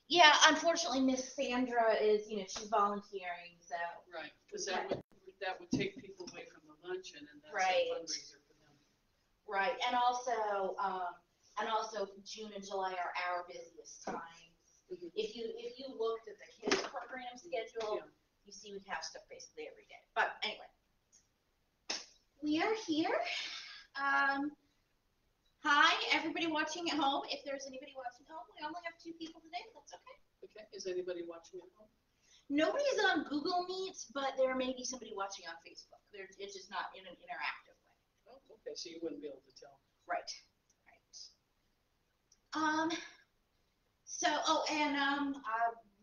Yeah, unfortunately, Miss Sandra is, she's volunteering, so. Right, because that would take people away from the luncheon, and that's Right. a fundraiser for them. Right, and also June and July are our busiest times. Mhm. If you looked at the kids program schedule, Yeah. you see we have stuff basically every day. But anyway, we are here. Hi, everybody watching at home. If there's anybody watching at home, we only have 2 people today. That's okay. Okay, is anybody watching at home? Nobody's on Google Meet, but there may be somebody watching on Facebook. It's just not in an interactive way. Oh, okay, so you wouldn't be able to tell. Right.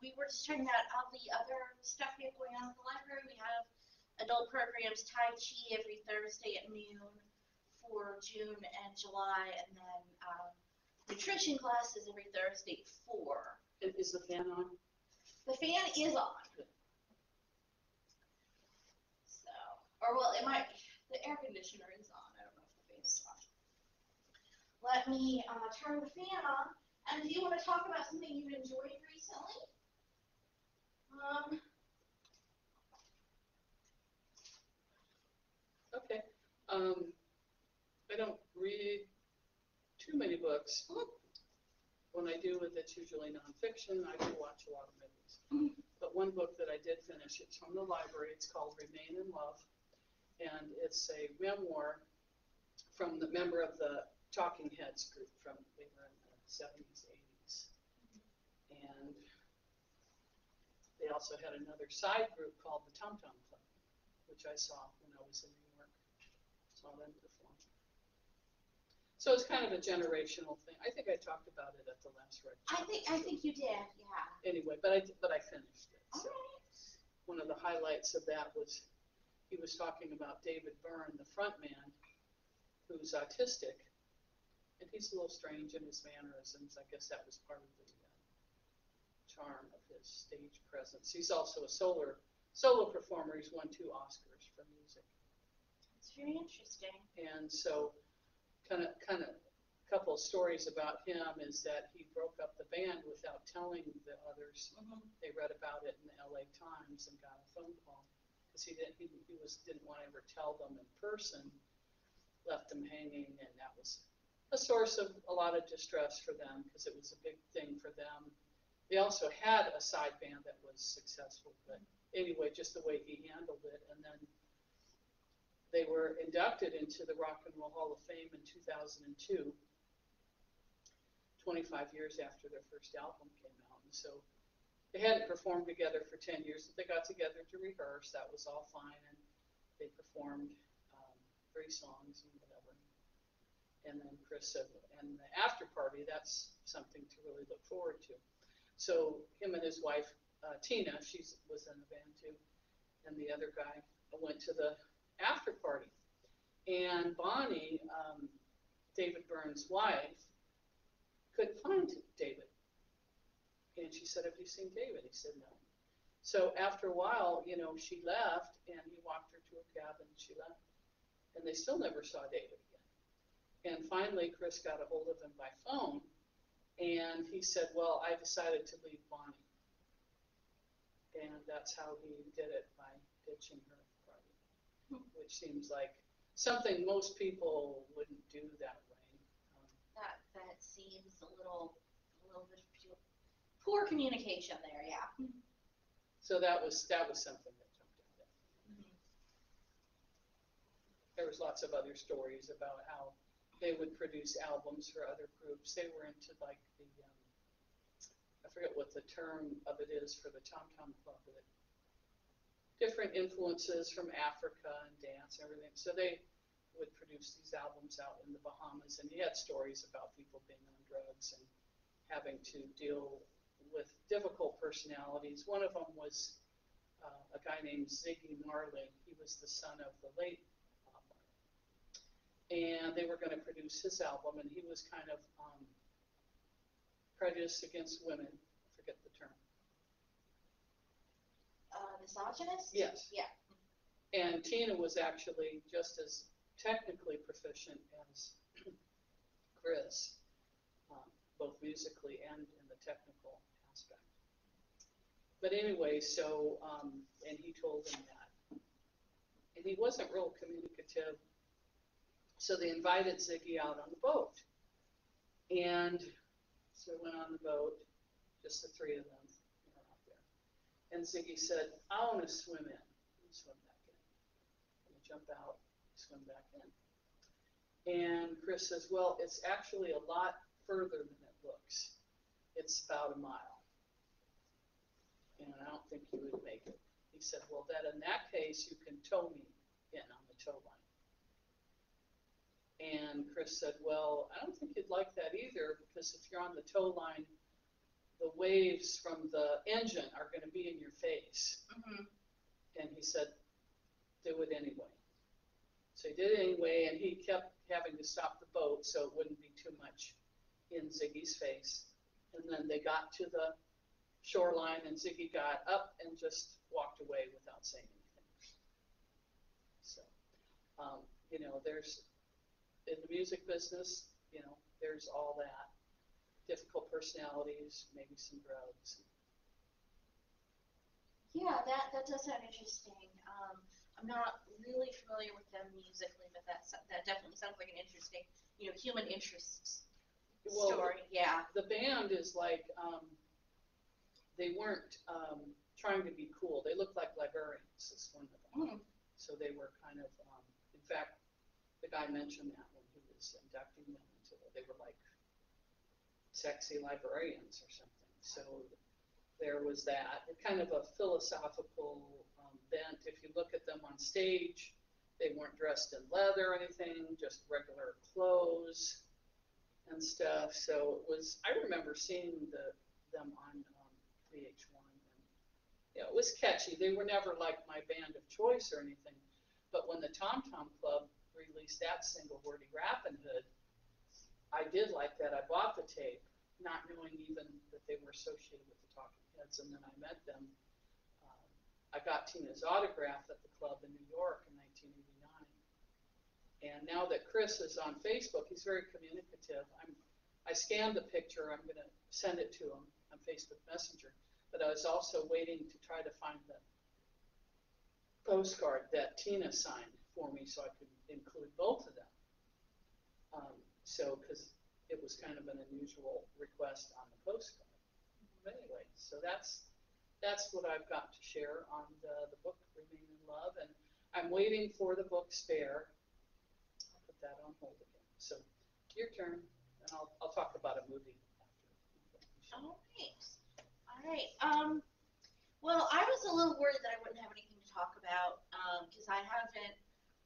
We were just talking about all the other stuff we have going on in the library. We have adult programs, Tai Chi every Thursday at noon for June and July, and then nutrition classes every Thursday at 4. Is the fan on? The fan is on. So, the air conditioner is on. I don't know if the fan is on. Let me turn the fan on. And do you want to talk about something you've enjoyed recently? Okay. I don't read too many books. When I do, it's usually nonfiction. I do watch a lot of movies. But one book that I did finish, it's from the library. It's called Remain in Love. And it's a memoir from the member of the Talking Heads group they were in the 70s, 80s. And they also had another side group called the Tom Tom Club, which I saw when I was in New York. Saw them perform. So it's kind of a generational thing. I think I talked about it at the last lecture. I think you did, yeah. Anyway, but I finished it. So. All right. One of the highlights of that was he was talking about David Byrne, the front man, who's autistic, and he's a little strange in his mannerisms. I guess that was part of the charm of his stage presence. He's also a solo performer. He's won 2 Oscars for music. It's very interesting. And so, kind of, a couple of stories about him is that he broke up the band without telling the others. Mm-hmm. They read about it in the LA Times and got a phone call because he didn't want to ever tell them in person. Left them hanging, and that was a source of a lot of distress for them because it was a big thing for them. They also had a side band that was successful, but anyway, just the way he handled it. And then they were inducted into the Rock and Roll Hall of Fame in 2002, 25 years after their first album came out. And so they hadn't performed together for 10 years, but they got together to rehearse. That was all fine, and they performed 3 songs and whatever. And then Chris said, and the after party, that's something to really look forward to. So him and his wife, Tina, she was in the band too, and the other guy went to the after party. And Bonnie, David Byrne's wife, couldn't find David. And she said, have you seen David? He said, no. So after a while, she left, and he walked her to a cabin, and she left. And they still never saw David again. And finally, Chris got a hold of him by phone, and he said, well, I decided to leave Bonnie. And that's how he did it, by ditching her party, which seems like something most people wouldn't do that way. That seems a little bit of poor communication there, yeah. So that was something that jumped out at me. Mm-hmm. There was lots of other stories about how they would produce albums for other groups. They were into like the I forget what the term of it is for the Tom Tom Club, but different influences from Africa and dance and everything. So they would produce these albums out in the Bahamas, and he had stories about people being on drugs and having to deal with difficult personalities. One of them was a guy named Ziggy Marley. He was the son of the late Bob Marley. And they were going to produce his album, and he was kind of prejudiced against women. I forget the term. Misogynist? Yes. Yeah. And Tina was actually just as technically proficient as Chris, both musically and in the technical aspect. But anyway, so, and he told him that. And he wasn't real communicative. So they invited Ziggy out on the boat. And so we went on the boat, just the three of them out there. And Ziggy said, I want to swim in. And swim back in. And we jump out, swim back in. And Chris says, well, it's actually a lot further than it looks. It's about a mile. And I don't think you would make it. He said, well, then in that case, you can tow me in on the tow line. And Chris said, well, I don't think you'd like that either, because if you're on the tow line, the waves from the engine are going to be in your face. Mm-hmm. And he said, do it anyway. So he did it anyway, and he kept having to stop the boat so it wouldn't be too much in Ziggy's face. And then they got to the shoreline, and Ziggy got up and just walked away without saying anything. So, you know, there's, in the music business, you know, there's all that. Difficult personalities, maybe some drugs. Yeah, that does sound interesting. I'm not really familiar with them musically, but that definitely sounds like an interesting, you know, human interest story. Yeah. The band is like, they weren't trying to be cool. They looked like librarians, is one of them. Mm. So they were kind of, in fact, the guy mentioned that when he was inducting them into it. They were like sexy librarians or something. So there was that. Kind of a philosophical bent. If you look at them on stage, they weren't dressed in leather or anything, just regular clothes and stuff. So it was, I remember seeing them on VH1. And, you know, it was catchy. They were never like my band of choice or anything. But when the Tom Tom Club released that single, Wordy Rappin' Hood, I did like that. I bought the tape, not knowing even that they were associated with the Talking Heads, and then I met them. I got Tina's autograph at the club in New York in 1989. And now that Chris is on Facebook, he's very communicative. I scanned the picture. I'm going to send it to him on Facebook Messenger. But I was also waiting to try to find the postcard that Tina signed for me so I could include both of them. So, because it was kind of an unusual request on the postcard. But anyway, so that's what I've got to share on the book Remain in Love, and I'm waiting for the book Spare. I'll put that on hold again. So your turn, and I'll talk about a movie after. All right. Well, I was a little worried that I wouldn't have anything to talk about because I haven't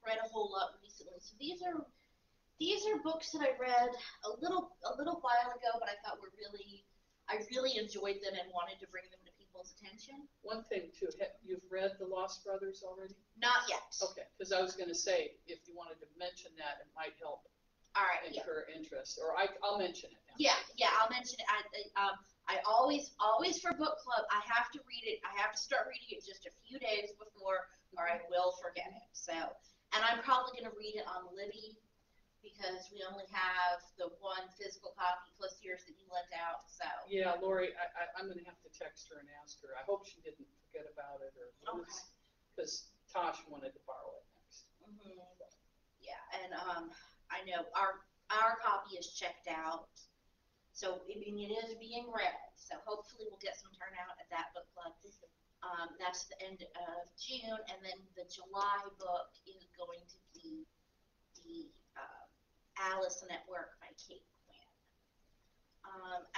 read a whole lot recently. So these are books that I read a little while ago, but I thought I really enjoyed them and wanted to bring them to people's attention. One thing too, you've read The Lost Brothers already? Not yet. Okay, because I was going to say, if you wanted to mention that, it might help. All right. Incur interest, or I'll mention it now. Yeah, I'll mention it. I always for book club, I have to read it. I have to start reading it just a few days before, or I will forget it. So, and I'm probably going to read it on Libby, because we only have the one physical copy plus yours that you lent out. So yeah, Lori, I'm going to have to text her and ask her. I hope she didn't forget about it or lose, because Tosh wanted to borrow it next. Mm-hmm. Yeah, and I know our copy is checked out, so I mean it is being read. So hopefully we'll get some turnout at that book club. That's the end of June, and then the July book is going to be the Allison at Work by Kate Quinn.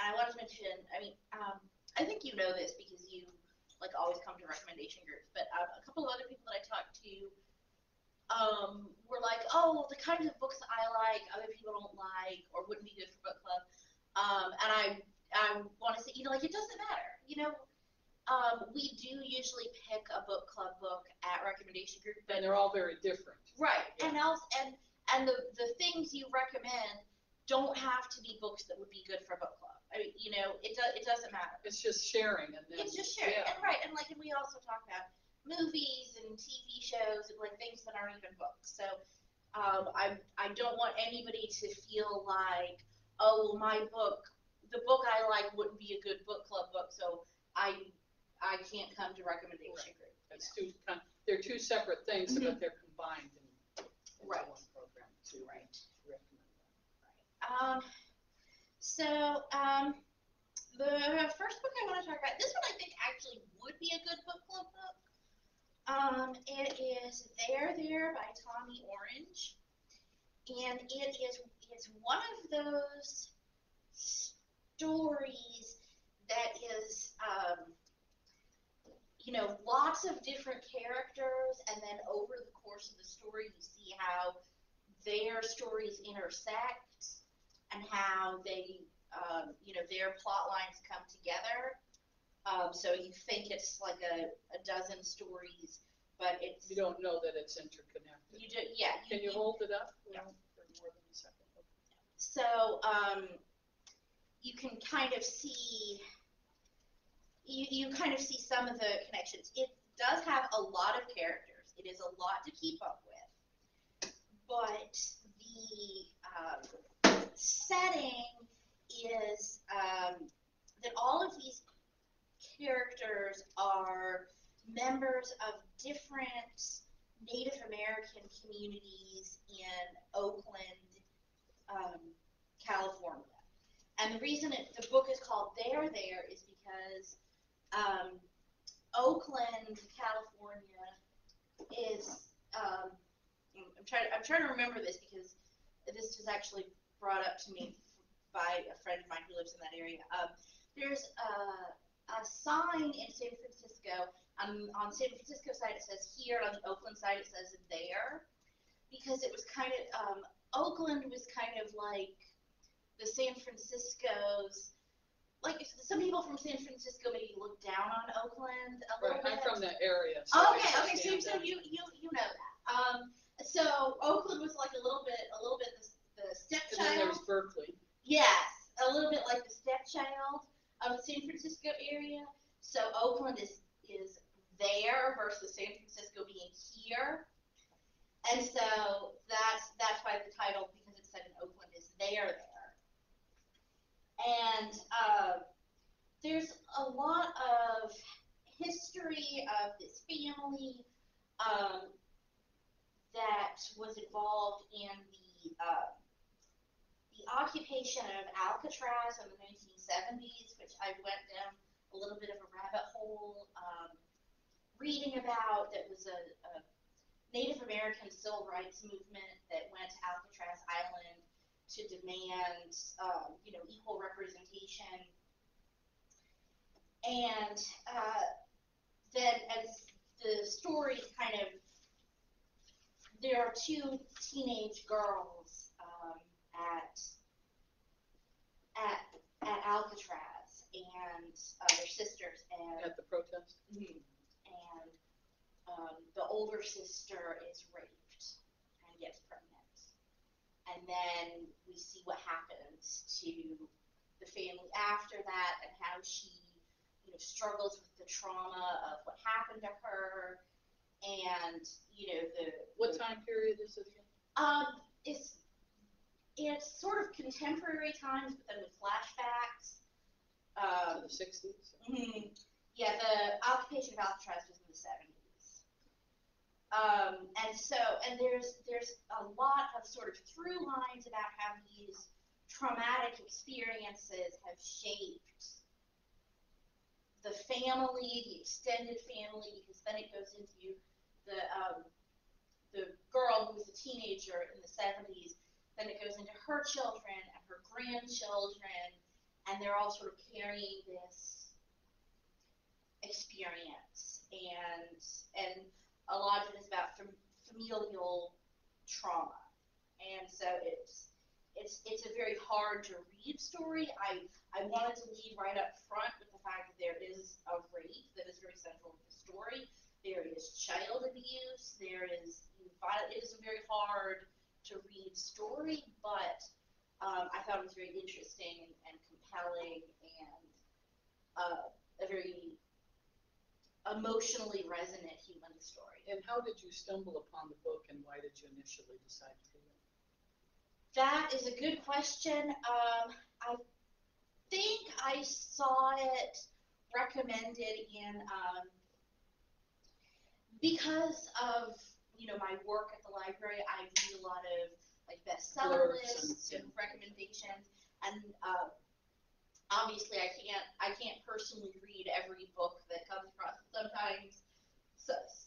And I wanted to mention, I think you know this because you like always come to recommendation groups, but a couple of other people that I talked to were like, oh, the kinds of books I like, other people don't like, or wouldn't be good for book club. And I want to say, like, it doesn't matter. We do usually pick a book club book at recommendation group, and they're all very different. Right, yeah. And the things you recommend don't have to be books that would be good for book club. I mean, it doesn't matter. It's just sharing, and then it's just sharing, yeah. And we also talk about movies and TV shows and like things that aren't even books. So I don't want anybody to feel like, oh, well, the book I like wouldn't be a good book club book, so can't come to recommendation group. That's they're two separate things, but they're combined into Right. one program to Right. recommend that. So, the first book I want to talk about, this one I think actually would be a good book club book. It is There by Tommy Orange, and it's one of those stories that is, lots of different characters, and then over the course of the story, you see how their stories intersect and how they, their plot lines come together. So you think it's like a dozen stories, but it's... You don't know that it's interconnected. You do, yeah. Can you hold it up? Yeah. For more than a second. So you can kind of see... You kind of see some of the connections. It does have a lot of characters. It is a lot to keep up with. But the setting is that all of these characters are members of different Native American communities in Oakland, California. And the reason the book is called There is because Oakland, California is, I'm trying to remember this because this was actually brought up to me by a friend of mine who lives in that area. There's a sign in San Francisco. On San Francisco side it says here, on the Oakland side it says there, because it was kind of, Oakland was kind of like the San Francisco's, like some people from San Francisco maybe look down on Oakland a little bit. I'm from that area. So okay, so you know that. So Oakland was like a little bit the stepchild. And then there's Berkeley. Yes, a little bit like the stepchild of the San Francisco area. So Oakland is there versus San Francisco being here. And so that's why the title, because it's set in Oakland, is there. And there's a lot of history of this family that was involved in the occupation of Alcatraz in the 1970s, which I went down a little bit of a rabbit hole reading about. That was a Native American civil rights movement that went to Alcatraz Island to demand, equal representation. And then as the story kind of, there are two teenage girls at Alcatraz, and they're sisters. And at the protest. And the older sister is raped and gets pregnant. And then we see what happens to the family after that, and how she, struggles with the trauma of what happened to her, and what time period is it again? It's sort of contemporary times, but then with flashbacks. To the 60s. Yeah, the occupation of Alcatraz was in the 70s. And there's a lot of sort of through lines about how these traumatic experiences have shaped the family, the extended family, because then it goes into the girl who was a teenager in the 70s, then it goes into her children and her grandchildren, and they're all sort of carrying this experience, and a lot of it is about familial trauma, and so it's a very hard to read story. I wanted to lead right up front with the fact that there is a rape that is very central to the story. There is child abuse. It is a very hard to read story, but I thought it was very interesting and compelling, and a very emotionally resonant human story. And how did you stumble upon the book, and why did you initially decide to do it? That is a good question. I think I saw it recommended because of my work at the library. I read a lot of like bestseller lists and recommendations, and obviously I can't personally read every book that comes across. Sometimes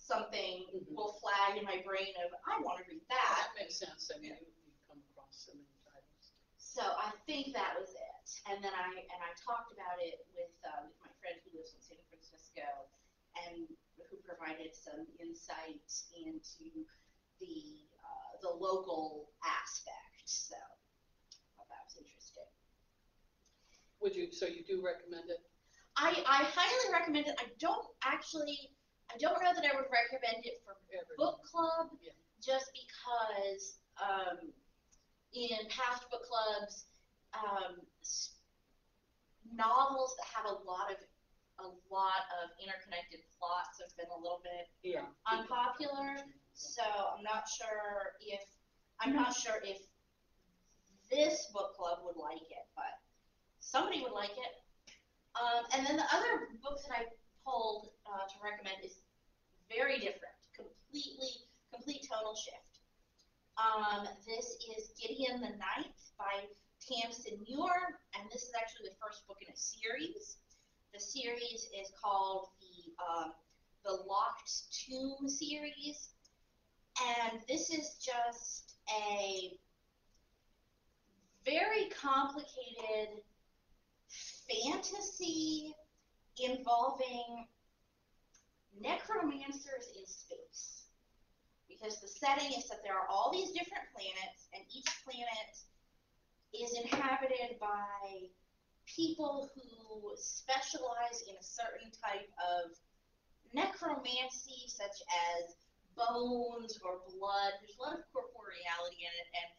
something will flag in my brain of I want to read that. That makes sense. I mean, you come across so many titles. So I think that was it, and then I talked about it with my friend who lives in San Francisco, and who provided some insight into the local aspect. So I thought that was interesting. So you do recommend it? I highly recommend it. I don't know that I would recommend it for book club, just because in past book clubs, novels that have a lot of interconnected plots have been a little bit unpopular. So I'm not sure if this book club would like it, but somebody would like it. And then the other book that I pulled to recommend is very different, complete tonal shift. This is Gideon the Ninth by Tamsyn Muir, and this is actually the first book in a series. The series is called the Locked Tomb series, and this is just a very complicated fantasy involving necromancers in space. Because the setting is that there are all these different planets, and each planet is inhabited by people who specialize in a certain type of necromancy, such as bones or blood. There's a lot of corporeality in it, and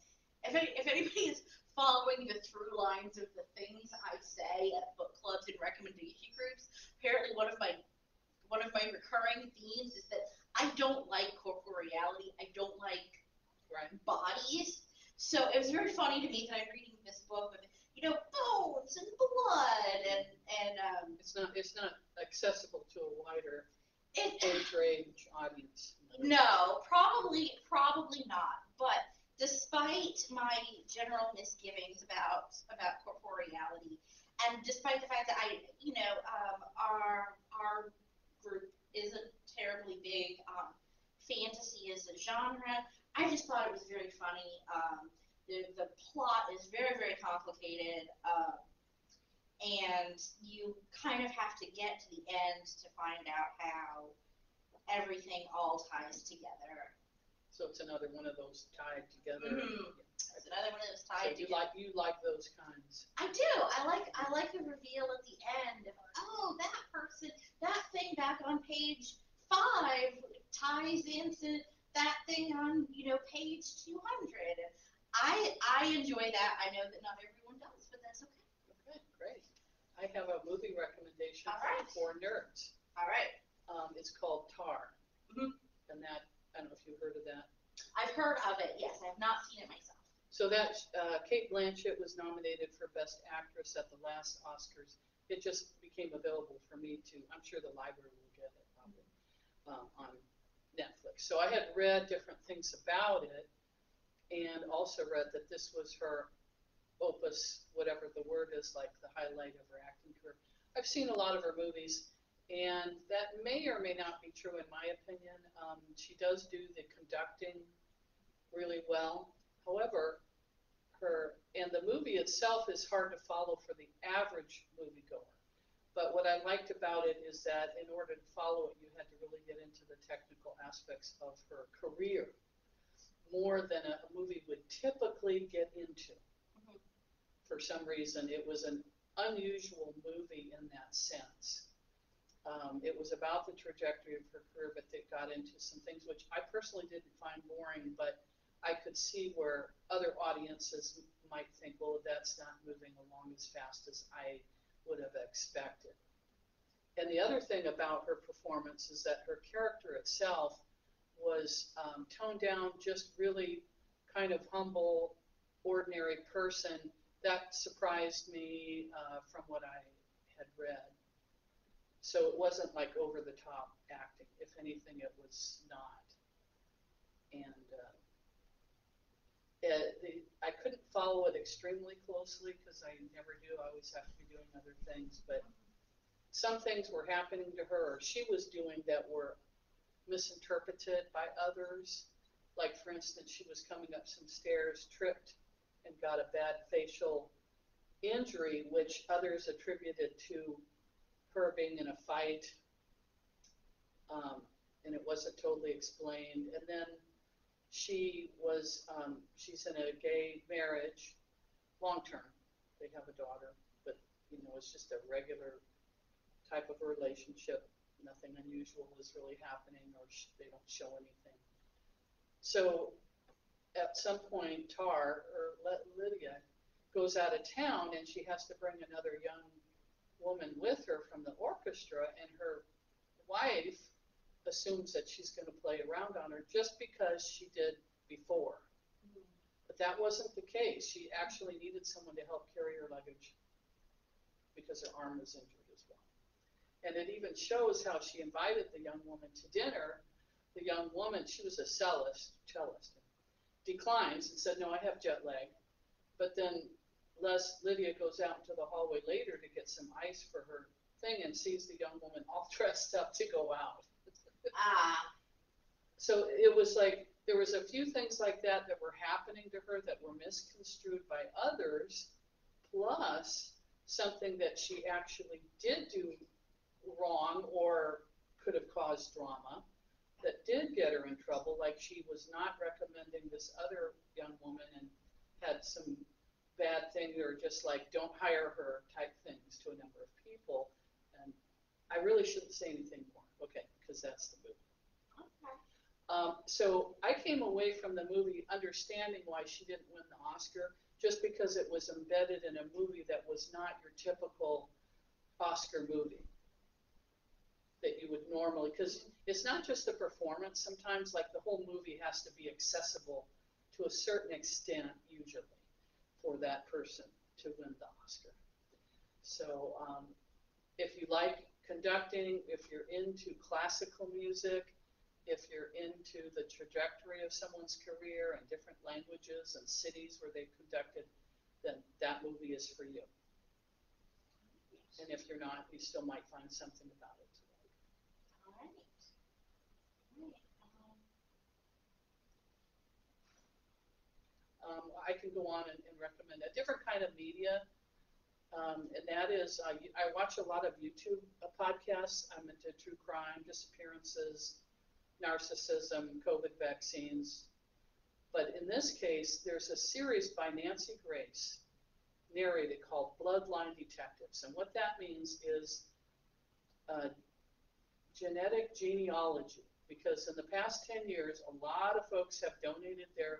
if anybody is following the through lines of the things I say at book clubs and recommendation groups, apparently one of my recurring themes is that I don't like corporeality. I don't like bodies. So it was very funny to me that I'm reading this book with bones and blood and it's not accessible to a wider age range audience. No, probably not. But despite my general misgivings about corporeality, and despite the fact that our group isn't terribly big on fantasy as a genre, I just thought it was very funny. The plot is very, very complicated, and you kind of have to get to the end to find out how everything all ties together. So it's another one of those tied together. Mm-hmm. It's another one of those tied together. You like those kinds. I do. I like the reveal at the end of, oh, that person, that thing back on page 5 ties into that thing on page 200. I enjoy that. I know that not everyone does, but that's okay. Okay, great. I have a movie recommendation for nerds. All right. It's called Tar. Mm-hmm. And that, I don't know if you've heard of that. I've heard of it, yes. I have not seen it myself. So that Cate Blanchett was nominated for Best Actress at the last Oscars. It just became available for me I'm sure the library will get it probably on Netflix. So I had read different things about it, and also read that this was her opus, whatever the word is, like the highlight of her acting career. I've seen a lot of her movies, and that may or may not be true in my opinion. She does do the conducting really well. However, the movie itself is hard to follow for the average moviegoer. But what I liked about it is that in order to follow it, you had to really get into the technical aspects of her career, more than a movie would typically get into. Mm-hmm. For some reason, it was an unusual movie in that sense. It was about the trajectory of her career, but it got into some things which I personally didn't find boring, but I could see where other audiences might think, well, that's not moving along as fast as I would have expected. And the other thing about her performance is that her character itself was toned down, just really kind of humble, ordinary person. That surprised me from what I had read. So it wasn't like over the top acting. If anything, it was not. And I couldn't follow it extremely closely because I never do. I always have to be doing other things. But some things were happening to her, or she was doing, that were misinterpreted by others. Like, for instance, she was coming up some stairs, tripped, and got a bad facial injury, which others attributed to her being in a fight, and it wasn't totally explained. And then she was, she's in a gay marriage, long term. They have a daughter, but it's just a regular type of a relationship. Nothing unusual is really happening, or they don't show anything. So at some point, Lydia goes out of town, and she has to bring another young woman with her from the orchestra, and her wife assumes that she's going to play around on her just because she did before. But that wasn't the case. She actually needed someone to help carry her luggage because her arm was injured as well. And it even shows how she invited the young woman to dinner. The young woman, she was a cellist, declines and said, "No, I have jet lag." But then Lydia goes out into the hallway later to get some ice for her thing and sees the young woman all dressed up to go out. So it was like, there was a few things like that that were happening to her that were misconstrued by others, plus something that she actually did do wrong or could have caused drama that did get her in trouble. Like, she was not recommending this other young woman and had some bad thing, or just like, don't hire her type things to a number of people. And I really shouldn't say anything more, okay, because that's the movie. So I came away from the movie understanding why she didn't win the Oscar, just because it was embedded in a movie that was not your typical Oscar movie that you would normally, because it's not just the performance. Sometimes, like, the whole movie has to be accessible to a certain extent, usually, for that person to win the Oscar. So if you like conducting, if you're into classical music, if you're into the trajectory of someone's career and different languages and cities where they've conducted, then that movie is for you. And if you're not, you still might find something about it to like. All right. I can go on and recommend a different kind of media, and that is, I watch a lot of YouTube podcasts. I'm into true crime, disappearances, narcissism, COVID vaccines. But in this case, there's a series by Nancy Grace, narrated, called Bloodline Detectives. And what that means is genetic genealogy, because in the past 10 years, a lot of folks have donated their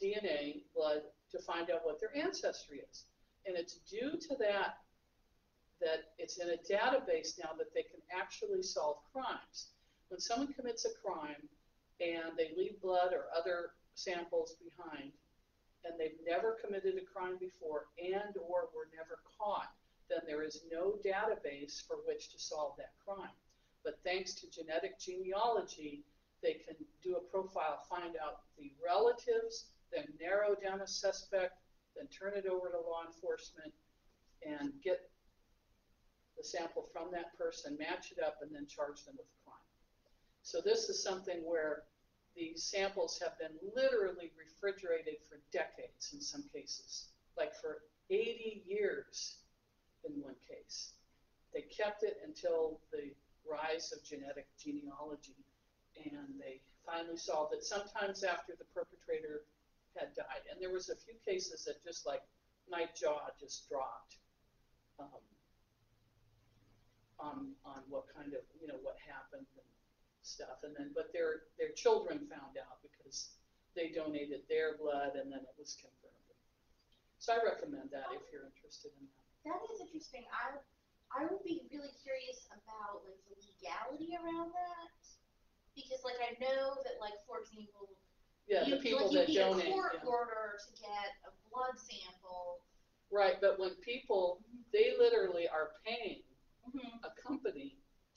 DNA, blood, to find out what their ancestry is. And it's due to that it's in a database now that they can actually solve crimes. When someone commits a crime and they leave blood or other samples behind, and they've never committed a crime before and or were never caught, then there is no database for which to solve that crime. But thanks to genetic genealogy, they can do a profile, find out the relatives, then narrow down a suspect, then turn it over to law enforcement and get the sample from that person, match it up, and then charge them with a crime. So this is something where these samples have been literally refrigerated for decades in some cases, like for 80 years in one case. They kept it until the rise of genetic genealogy, and they finally solved it, sometimes after the perpetrator had died. And there was a few cases that just, like, my jaw just dropped on what kind of, what happened and stuff. And then, but their children found out because they donated their blood, and then it was confirmed. So I recommend that if you're interested in that. That is interesting. I would be really curious about, like, the legality around that, because, like, I know that, like, for example, the people that donate, you need a court order to get a blood sample. Right, but when people, they literally are paying a company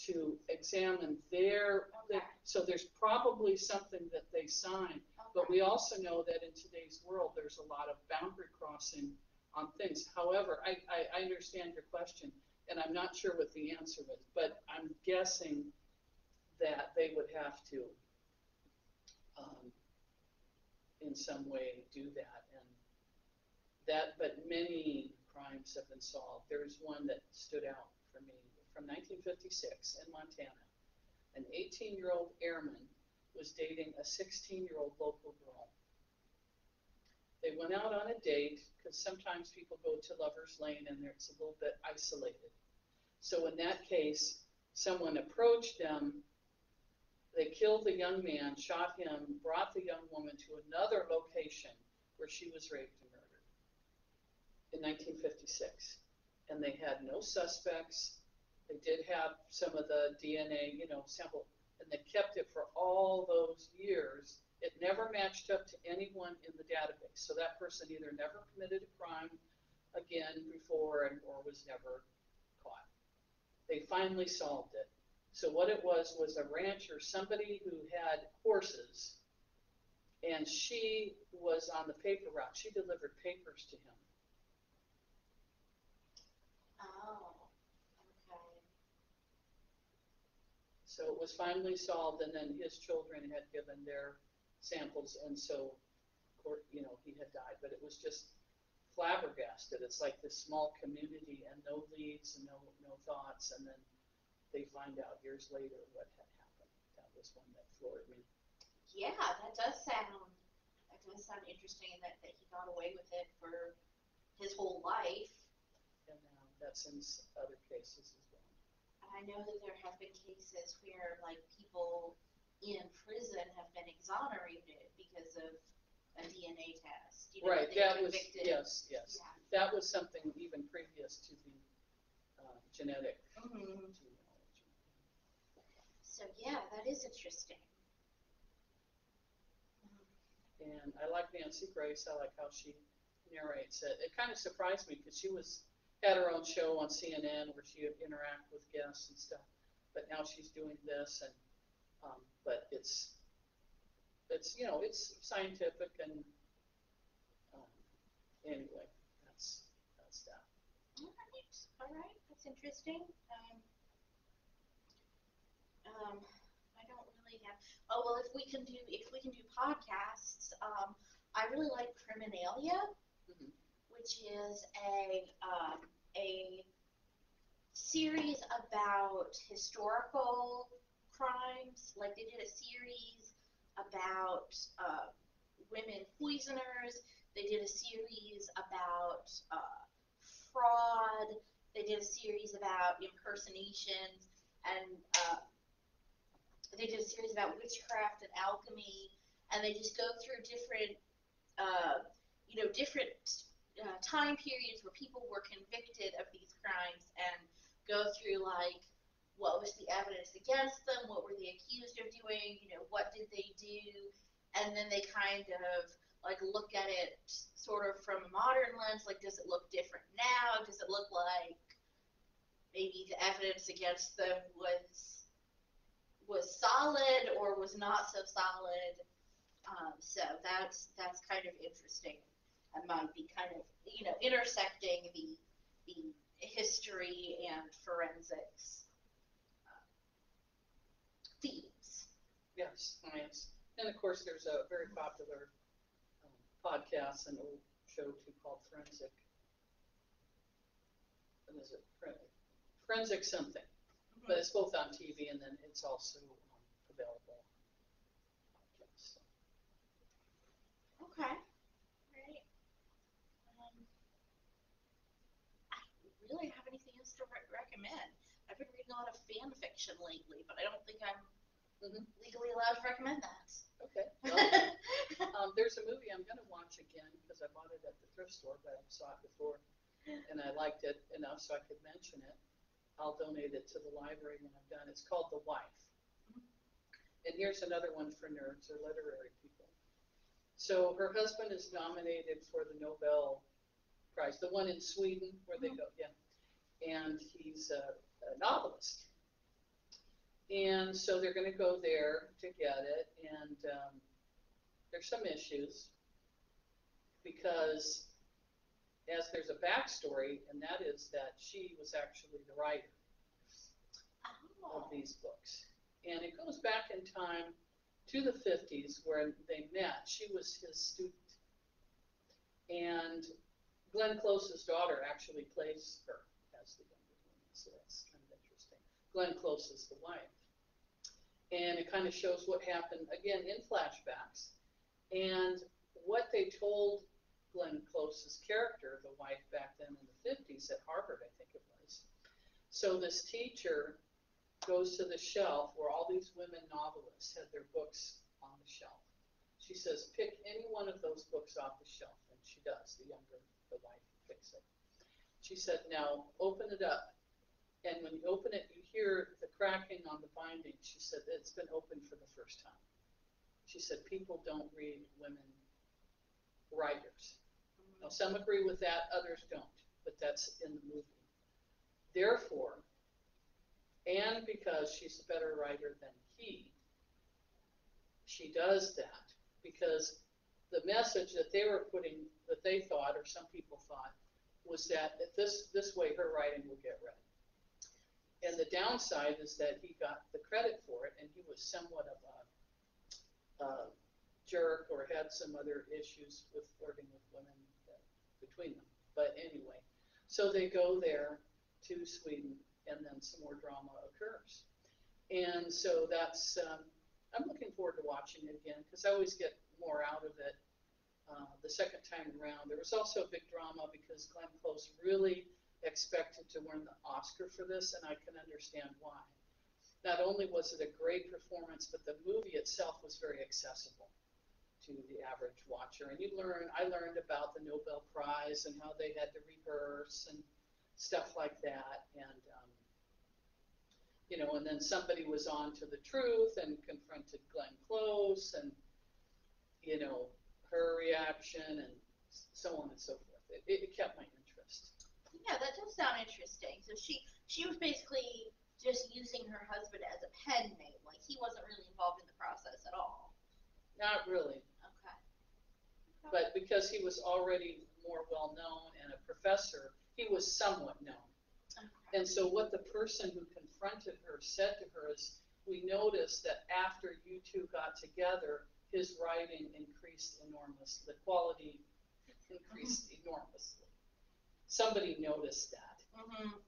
to examine their, so there's probably something that they signed. But we also know that in today's world, there's a lot of boundary crossing on things. However, I understand your question, and I'm not sure what the answer is, but I'm guessing that they would have to, in some way, do that. And that, but many crimes have been solved. There's one that stood out for me from 1956 in Montana. An 18-year-old airman was dating a 16-year-old local girl. They went out on a date because sometimes people go to Lover's Lane and it's a little bit isolated. So in that case, someone approached them, they killed the young man, shot him, brought the young woman to another location where she was raped and murdered in 1956. And they had no suspects. They did have some of the DNA, sample, and they kept it for all those years. It never matched up to anyone in the database. So that person either never committed a crime again before or was never caught. They finally solved it. So what it was a rancher, somebody who had horses, and she was on the paper route. She delivered papers to him. Oh, okay. So it was finally solved, and then his children had given their samples, and so, he had died. But it was just flabbergasted. It's like this small community and no leads and no thoughts, and then they find out years later what had happened. That was one that floored me. Yeah, that does sound interesting, and that he got away with it for his whole life. And that's in other cases as well. And I know that there have been cases where like people in prison have been exonerated because of a DNA test. Right. That was yes. Yeah. That was something even previous to the genetic genealogy. So yeah, that is interesting. And I like Nancy Grace. I like how she narrates it. It kind of surprised me because she had her own show on CNN where she would interact with guests and stuff. But now she's doing this, and but it's scientific, and anyway, that's that. All right, that's interesting. I don't really have. Oh well, if we can do podcasts, I really like Criminalia, which is a series about historical crimes. Like they did a series about women poisoners. They did a series about fraud. They did a series about impersonations, and they did a series about witchcraft and alchemy. And they just go through different, time periods where people were convicted of these crimes, and go through like what was the evidence against them, what were they accused of doing, what did they do, and then they kind of like look at it sort of from a modern lens, like does it look different now? Does it look like maybe the evidence against them was solid or was not so solid? So that's kind of interesting, and might be kind of intersecting the history and forensics themes. Yes, science. And of course, there's a very popular podcast, an old show too called Forensic. What is it? Forensic something. But it's both on TV and then it's also available on podcasts. So. Okay. Right. I really have anything else to recommend. I've been reading a lot of fan fiction lately, but I don't think I'm legally allowed to recommend that. Okay. Well, there's a movie I'm going to watch again because I bought it at the thrift store, but I saw it before and I liked it enough so I could mention it. I'll donate it to the library when I'm done. It's called The Wife. And here's another one for nerds or literary people. So her husband is nominated for the Nobel Prize, the one in Sweden where they go, yeah. And he's a novelist. And so they're going to go there to get it, and there's some issues because as there's a backstory, and that is that she was actually the writer of these books. And it goes back in time to the 50s where they met. She was his student. And Glenn Close's daughter actually plays her as the younger woman, so that's kind of interesting. Glenn Close is the wife. And it kind of shows what happened, again, in flashbacks. And what they told Glenn Close's character, the wife back then in the 50s at Harvard, I think it was. So this teacher goes to the shelf where all these women novelists had their books on the shelf. She says, pick any one of those books off the shelf, and she does. The wife picks it. She said, now open it up, and when you open it, you hear the cracking on the binding. She said, it's been opened for the first time. She said, people don't read women writers. Now, some agree with that, others don't, but that's in the movie. Therefore, and because she's a better writer than he, she does that because the message that they were putting, that they thought, or some people thought, was that this way her writing will get read. And the downside is that he got the credit for it, and he was somewhat of a jerk or had some other issues with flirting with women between them. But anyway, so they go there to Sweden, and then some more drama occurs. And so that's, I'm looking forward to watching it again because I always get more out of it the second time around. There was also a big drama because Glenn Close really expected to win the Oscar for this, and I can understand why. Not only was it a great performance, but the movie itself was very accessible to the average watcher. And I learned about the Nobel Prize and how they had to rehearse and stuff like that. And and then somebody was on to the truth and confronted Glenn Close and, her reaction and so on and so forth. It kept my interest. Yeah, that does sound interesting. So she was basically just using her husband as a pen name. Like, he wasn't really involved in the process at all. Not really. Okay. But because he was already more well known and a professor, he was somewhat known. Okay. And so what the person who confronted her said to her is, we noticed that after you two got together, his writing increased enormously. The quality increased enormously. Somebody noticed that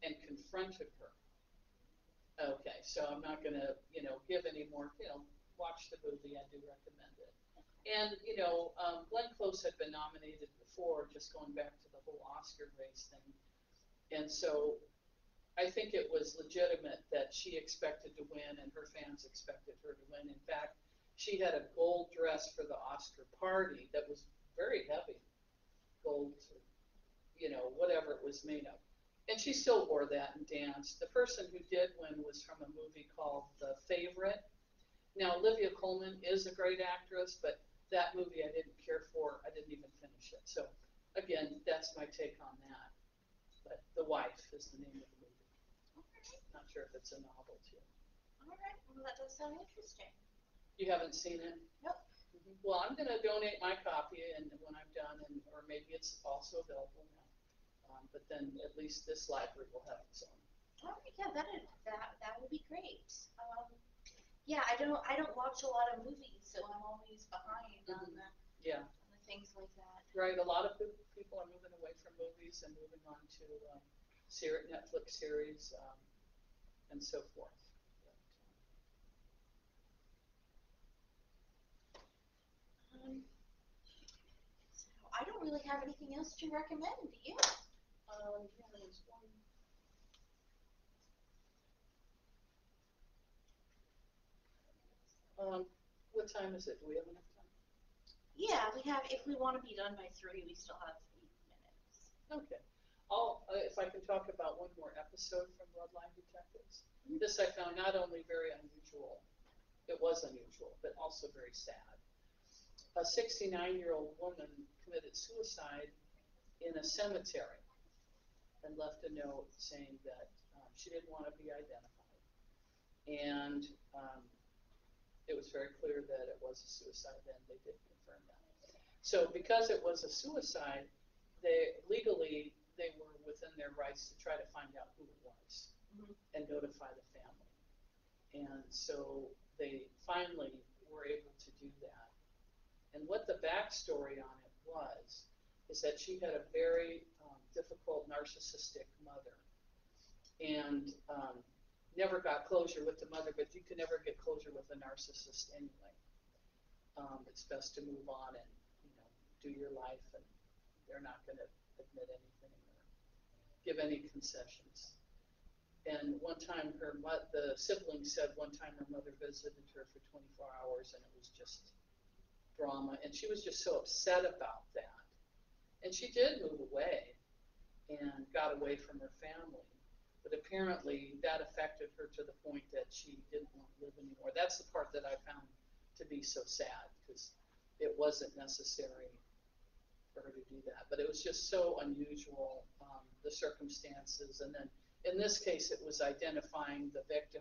and confronted her. Okay, so I'm not going to, give any more, watch the movie. I do recommend it. And, Glenn Close had been nominated before, just going back to the whole Oscar race thing. And so I think it was legitimate that she expected to win and her fans expected her to win. In fact, she had a gold dress for the Oscar party that was very heavy, gold, whatever it was made of. And she still wore that and danced. The person who did win was from a movie called The Favorite. Now, Olivia Colman is a great actress, but that movie I didn't care for. I didn't even finish it. So, again, that's my take on that. But The Wife is the name of the movie. Okay. Not sure if it's a novel, too. All right. Well, that does sound interesting. You haven't seen it? Nope. Well, I'm going to donate my copy, and when I'm done, or maybe it's also available now. But then at least this library will have its own. All right. Yeah, that would be great. Yeah, I don't watch a lot of movies, so I'm always behind on the things like that. Right. A lot of people are moving away from movies and moving on to Netflix series and so forth. So I don't really have anything else to recommend. Do you? There's one. What time is it? Do we have enough time? Yeah, we have. If we want to be done by 3, we still have 8 minutes. Okay. If I can talk about one more episode from Bloodline Detectives. This I found not only very unusual, it was unusual, but also very sad. A 69-year-old woman committed suicide in a cemetery and left a note saying that she didn't want to be identified. and it was very clear that it was a suicide. Then they did confirm that. So because it was a suicide, they legally they were within their rights to try to find out who it was and notify the family. And so they finally were able to do that. And what the backstory on it was is that she had a very difficult narcissistic mother, and never got closure with the mother, but you can never get closure with a narcissist anyway. It's best to move on and, you know, do your life, and they're not going to admit anything or give any concessions. And one time the sibling said one time her mother visited her for 24 hours and it was just drama, and she was just so upset about that. And she did move away and got away from her family. But apparently that affected her to the point that she didn't want to live anymore. That's the part that I found to be so sad, because it wasn't necessary for her to do that. But it was just so unusual, the circumstances. And then in this case, it was identifying the victim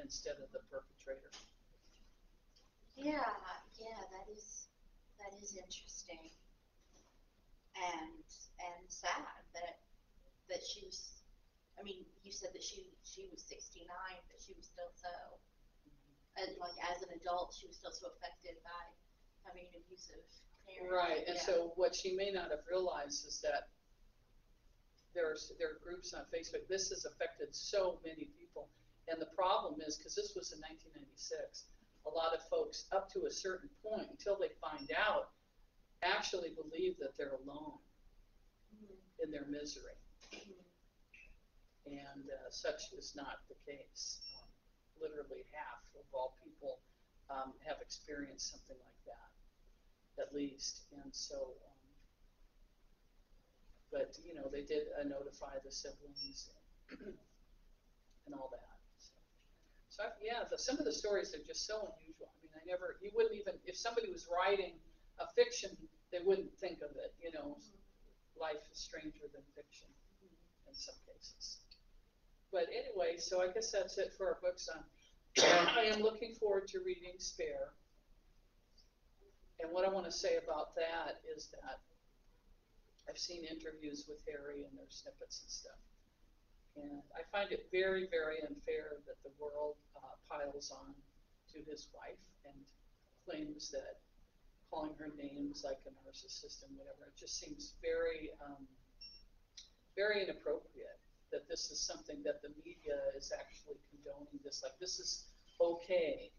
instead of the perpetrator. Yeah, that is interesting, and sad that she was. I mean, you said that she was 69, but she was still so, and like as an adult, she was still so affected by having an abusive parent. Right, and so what she may not have realized is that there are groups on Facebook. This has affected so many people, and the problem is, because this was in 1996, a lot of folks up to a certain point, until they find out, actually believe that they're alone in their misery. And such is not the case. Literally half of all people have experienced something like that, at least. And so, but you know, they did notify the siblings and all that. So yeah, some of the stories are just so unusual. I mean, you wouldn't even, if somebody was writing a fiction, they wouldn't think of it. You know, life is stranger than fiction in some cases. But anyway, so I guess that's it for our books on. I am looking forward to reading Spare. And what I want to say about that is that I've seen interviews with Harry and their snippets and stuff. And I find it very, very unfair that the world piles on to his wife and claims that calling her names like a narcissist and whatever, it just seems very, very inappropriate that this is something that the media is actually condoning this. Like, this is okay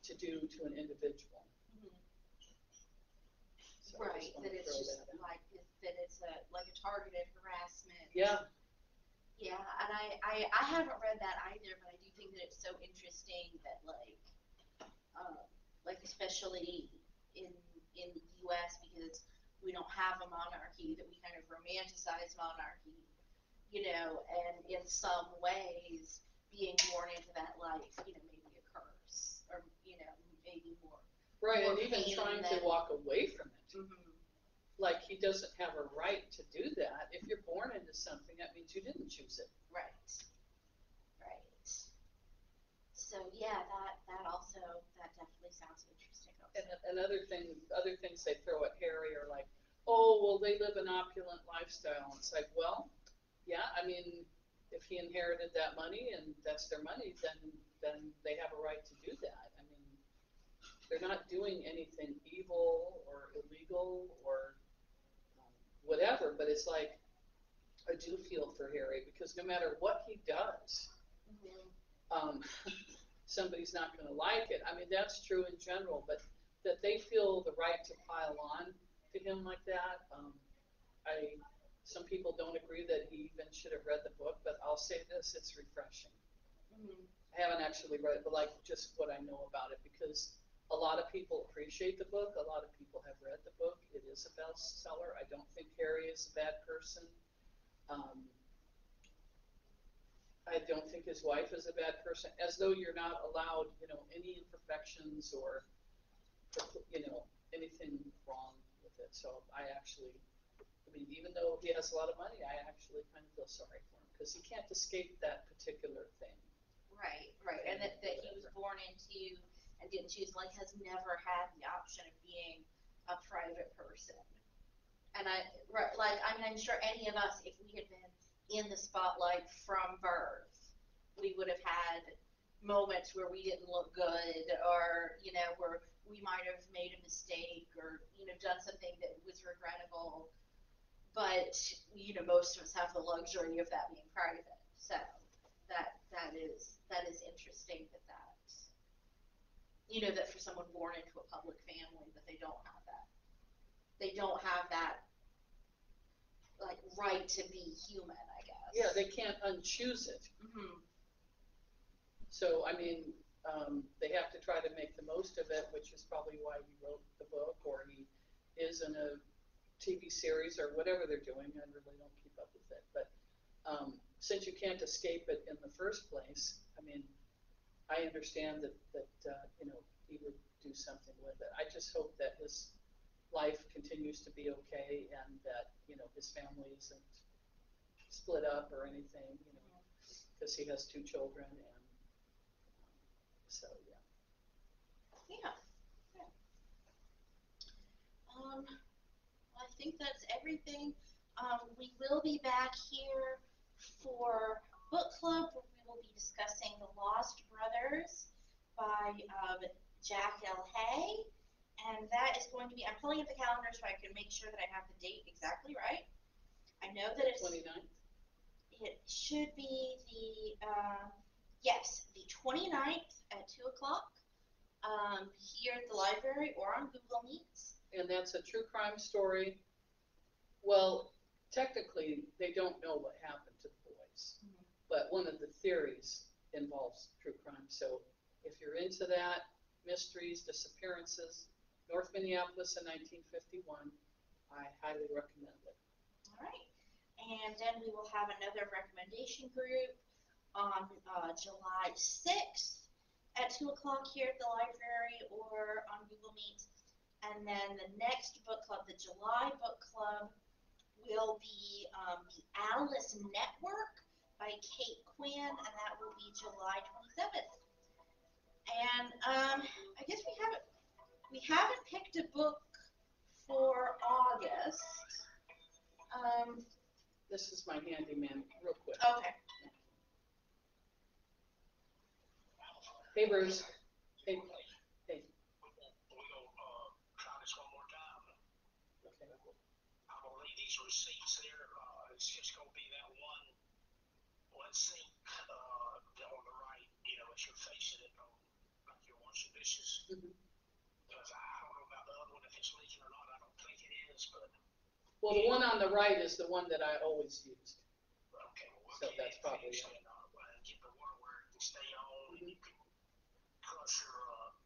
to do to an individual. So right, that it's just like, that it's like a targeted harassment. Yeah. Yeah, and I haven't read that either, but I do think that it's so interesting that like especially in the U.S., because we don't have a monarchy, that we kind of romanticize monarchy, you know, and in some ways being born into that life, you know, maybe a curse, or, you know, maybe more. Right, more and even trying to walk away from it. Like, he doesn't have a right to do that. If you're born into something, that means you didn't choose it. Right. So yeah, that definitely sounds interesting. And other things they throw at Harry are like, oh, well, they live an opulent lifestyle. And it's like, well, yeah, I mean, if he inherited that money and that's their money, then they have a right to do that. I mean, they're not doing anything evil or illegal or whatever, but it's like, I do feel for Harry, because no matter what he does, somebody's not going to like it. I mean, that's true in general, but that they feel the right to pile on to him like that. Some people don't agree that he even should have read the book, but I'll say this, it's refreshing. I haven't actually read it, but like just what I know about it, because a lot of people appreciate the book. A lot of people have read the book. It is a bestseller. I don't think Harry is a bad person. I don't think his wife is a bad person, as though you're not allowed, you know, any imperfections or, you know, anything wrong with it. So I mean, even though he has a lot of money, I actually kind of feel sorry for him, because he can't escape that particular thing. Right, and didn't choose, like, has never had the option of being a private person. And I'm sure any of us, if we had been in the spotlight from birth, we would have had moments where we didn't look good, or, where we might have made a mistake, or, done something that was regrettable. But, most of us have the luxury of that being private. So that is interesting that for someone born into a public family, that they don't have that. They don't have that, like, right to be human, I guess. Yeah, they can't unchoose it. Mm-hmm. So, I mean, they have to try to make the most of it, which is probably why he wrote the book, or he is in a TV series, or whatever they're doing. I really don't keep up with it. But since you can't escape it in the first place, I mean, I understand that he would do something with it. I just hope that his life continues to be okay, and that, his family isn't split up or anything, because he has 2 children, and so, yeah. Yeah. I think that's everything. We will be back here for book club, where we will be discussing The Lost Brothers by Jack L. Hay. And that is going to be, I'm pulling up the calendar so I can make sure that I have the date exactly right. I know that it's 29th? It should be the 29th at 2 o'clock here at the library or on Google Meets. And that's a true crime story. Well, technically, they don't know what happened to the boys. Mm-hmm. But one of the theories involves true crime. So if you're into that, mysteries, disappearances, North Minneapolis in 1951, I highly recommend it. All right. And then we will have another recommendation group on July 6th at 2 o'clock here at the library or on Google Meet. And then the next book club, the July book club, will be The Alice Network by Kate Quinn, and that will be July 27th. And I guess we haven't picked a book for August. This is my handyman, real quick. Okay. Hey, Bruce. Hey. We're gonna try this one more time. Okay. I'm gonna leave these receipts there. It's just gonna be that one sink on the right. As you're facing it, like you're washing dishes. Mm-hmm. Because I don't know about the other one, if it's leaking or not. I don't think it is, but. Well, the one on the right is the one that I always used. Okay, well, so that's probably it. And get the water where it can stay on, and you can crush your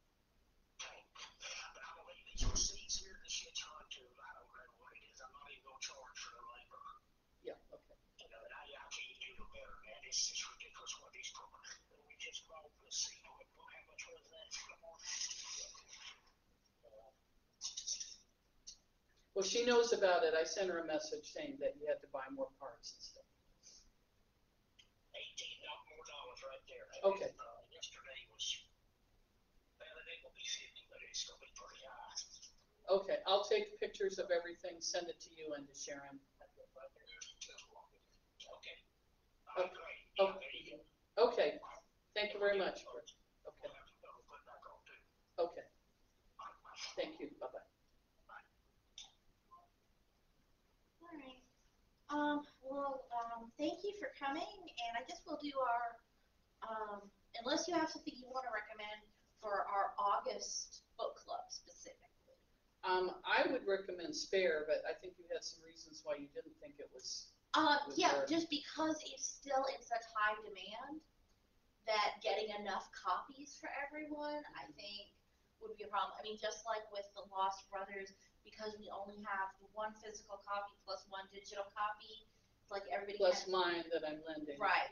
tank. But I'm gonna leave these receipts here. This shit's run to, I don't know what it is. I'm not even gonna charge for the labor. Yeah, okay. And I can't do no better than that. It's just ridiculous what these people. We just bought this. How much was that? Well, she knows about it. I sent her a message saying that you had to buy more parts and stuff. $18 more right there. Okay. Yesterday was, well, it ain't gonna be 50, but it's gonna be pretty high. Okay, I'll take pictures of everything, send it to you and to Sharon. Okay. Okay. Great. Yeah, there you go. Okay. Thank you very much. Okay. Okay. Thank you. Bye-bye. All right. Thank you for coming, and I guess we'll do our, unless you have something you want to recommend for our August book club specifically. I would recommend Spare, but I think you had some reasons why you didn't think it was. Yeah, just because it's still in such high demand that getting enough copies for everyone, I think, would be a problem. I mean, just like with The Lost Brothers, because we only have one physical copy plus one digital copy, like everybody plus mine that I'm lending. Right.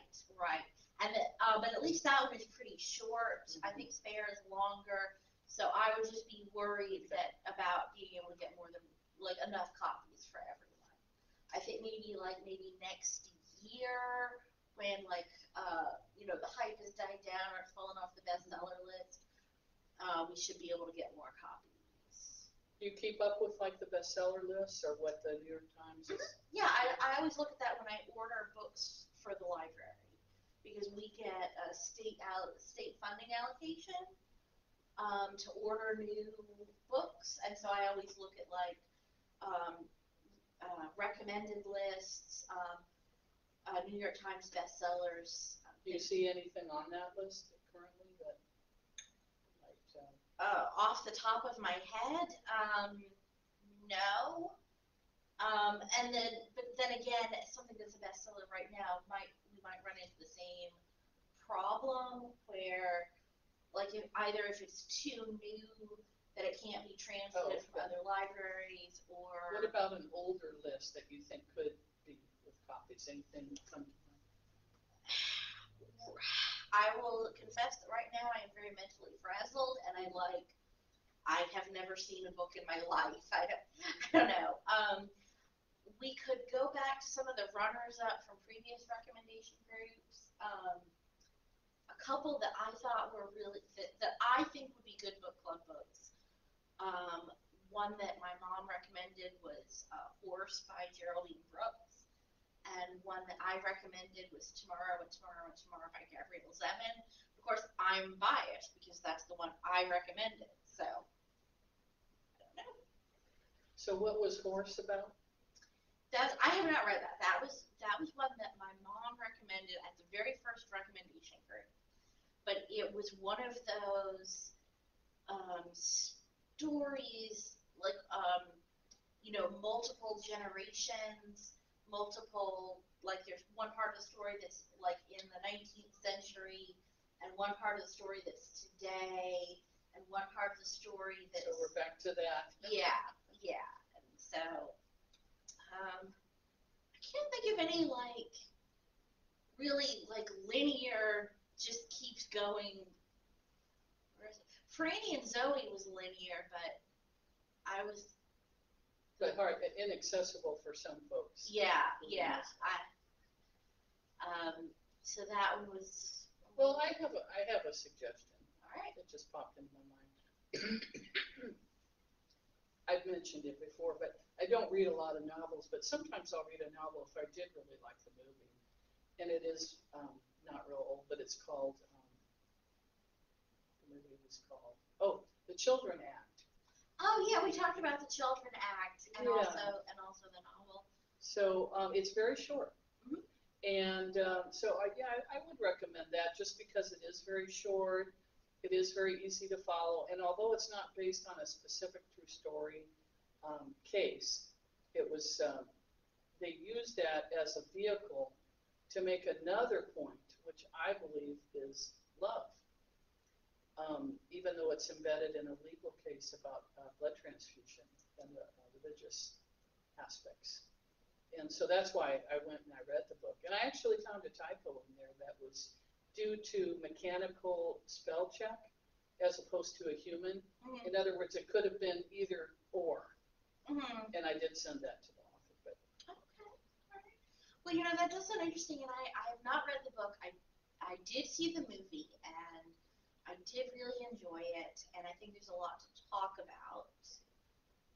And but at least that one is pretty short. Mm-hmm. I think Spare is longer, so I would just be worried about being able to get more than enough copies for everyone. I think maybe next year when the hype has died down or it's fallen off the bestseller list, we should be able to get more copies. Do you keep up with like the bestseller lists or what the New York Times is? Yeah, I always look at that when I order books for the library, because we get a state funding allocation to order new books, and so I always look at like recommended lists, New York Times bestsellers. Do you see anything on that list currently that might? Off the top of my head, no. But then again, something that's a bestseller right now we might run into the same problem where, like, if it's too new that it can't be translated from other libraries, or. What about an older list that you think could be with copies? Anything come to mind? I will confess that right now I am very mentally frazzled, and I have never seen a book in my life. I don't know. We could go back to some of the runners-up from previous recommendation groups. A couple that I thought were really that I think would be good book club books. One that my mom recommended was Horse by Geraldine Brooks, and one that I recommended was Tomorrow and Tomorrow and Tomorrow by Gabrielle Zevin. Of course, I'm biased because that's the one I recommended. So I don't know. So what was Horse about? I have not read that. That was one that my mom recommended at the very first recommendation group. But it was one of those stories, like multiple generations, like there's one part of the story that's like in the 19th century, and one part of the story that's today, and one part of the story that's. So we're back to that. Yeah. And so I can't think of any really linear, just keeps going. Where is it? Franny and Zoe was linear, but I was. But hard, inaccessible for some folks. Yeah. So that one was. Well, I have a suggestion. All right. It just popped into my mind. I've mentioned it before, but I don't read a lot of novels, but sometimes I'll read a novel if I did really like the movie. And it is not real old, but it's called, the movie was called, The Children Act. Oh yeah, we talked about The Children Act, and also the novel. So it's very short. Mm-hmm. And I would recommend that just because it is very short. It is very easy to follow, and although it's not based on a specific true story case, it was they used that as a vehicle to make another point, which I believe is love, even though it's embedded in a legal case about blood transfusion and the religious aspects. And so that's why I went and I read the book, and I actually found a typo in there that was due to mechanical spell check as opposed to a human. Mm-hmm. In other words, it could have been either or. Mm-hmm. And I did send that to the author. But okay, all right. Well, that does sound interesting, and I have not read the book. I did see the movie, and I did really enjoy it, and I think there's a lot to talk about.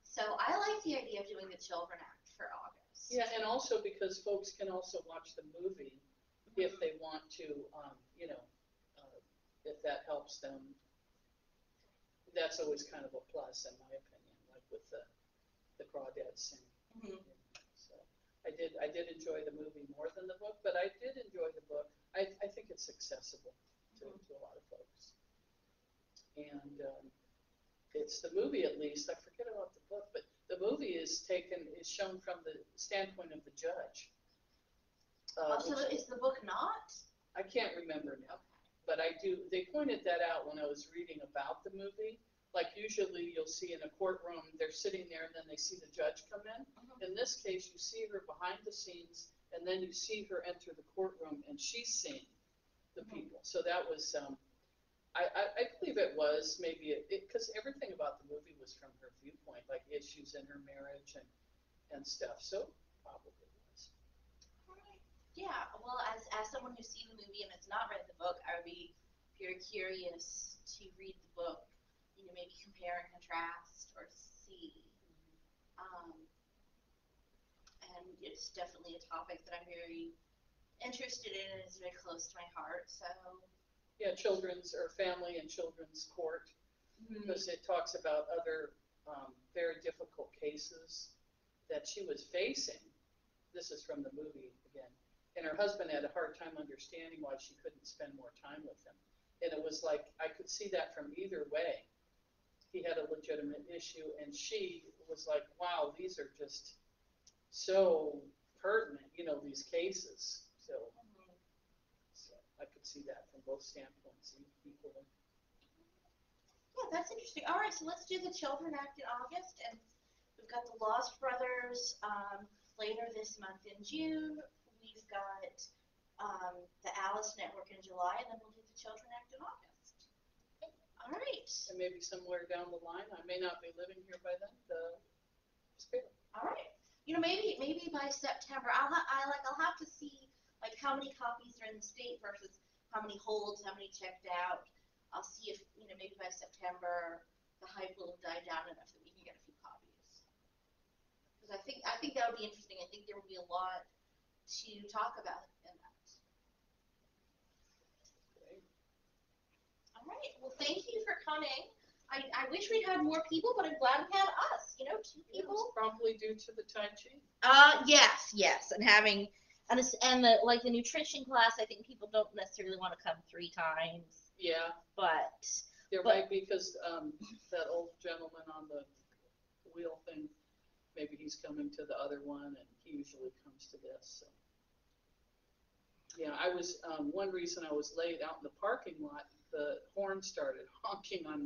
So I like the idea of doing the Children Act for August. yeah, and also because folks can also watch the movie if they want to, if that helps them. That's always kind of a plus, in my opinion, like with the crawdads sing. Mm-hmm. So I did enjoy the movie more than the book, but I did enjoy the book. I think it's accessible to a lot of folks. And it's the movie, at least. I forget about the book, but the movie is shown from the standpoint of the judge. So is the book not? I can't remember now. Okay. But they pointed that out when I was reading about the movie. Like usually you'll see in a courtroom, they're sitting there and then they see the judge come in. Mm-hmm. In this case, you see her behind the scenes and then you see her enter the courtroom and she's seeing the people. So that was, I believe it was maybe, because everything about the movie was from her viewpoint, like issues in her marriage and stuff. So probably was. Right. Yeah, well, as someone who's seen the movie and has not read the book, I would be very curious to read the book maybe compare and contrast or see. And it's definitely a topic that I'm very interested in and is very close to my heart. So yeah, children's or family and children's court, because it talks about other very difficult cases that she was facing. This is from the movie again. And her husband had a hard time understanding why she couldn't spend more time with him. And it was like, I could see that from either way. He had a legitimate issue, and she was like, wow, these are just so pertinent, these cases. So I could see that from both standpoints equally. Yeah, that's interesting. All right, so let's do the Children Act in August, and we've got the Lost Brothers later this month in June. We've got the Alice Network in July, and then we'll do the Children Act in August. All right. And maybe somewhere down the line, I may not be living here by then. All right. Maybe by September, I'll have to see like how many copies are in the state versus how many holds, how many checked out. I'll see if maybe by September the hype will have died down enough that we can get a few copies. Because I think that would be interesting. I think there would be a lot to talk about in that. Great. All right. Well, thank you for coming. I wish we'd had more people, but I'm glad we had us. 2 people. It was probably due to the Tai Chi. Yes, and having the nutrition class. I think people don't necessarily want to come 3 times. Yeah. But There might be, because that old gentleman on the wheel thing, maybe he's coming to the other one, and he usually comes to this. So. Yeah, I was one reason I was late out in the parking lot. The horn started honking on my